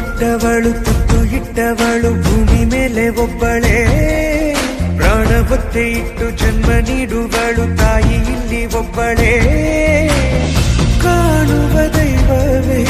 ಕೊಟ್ಟವಳು ತುತ್ತು ಇಟ್ಟವಳು ಭೂಮಿ ಮೇಲೆ ಒಬ್ಬಳೇ ಪ್ರಾಣ ಒತ್ತೆ ಇಟ್ಟು ಜನ್ಮ ನೀಡುವಳು ತಾಯಿ ಇಲ್ಲಿ ಒಬ್ಬಳೇ ಕಾಣುವ ದೈವವೇ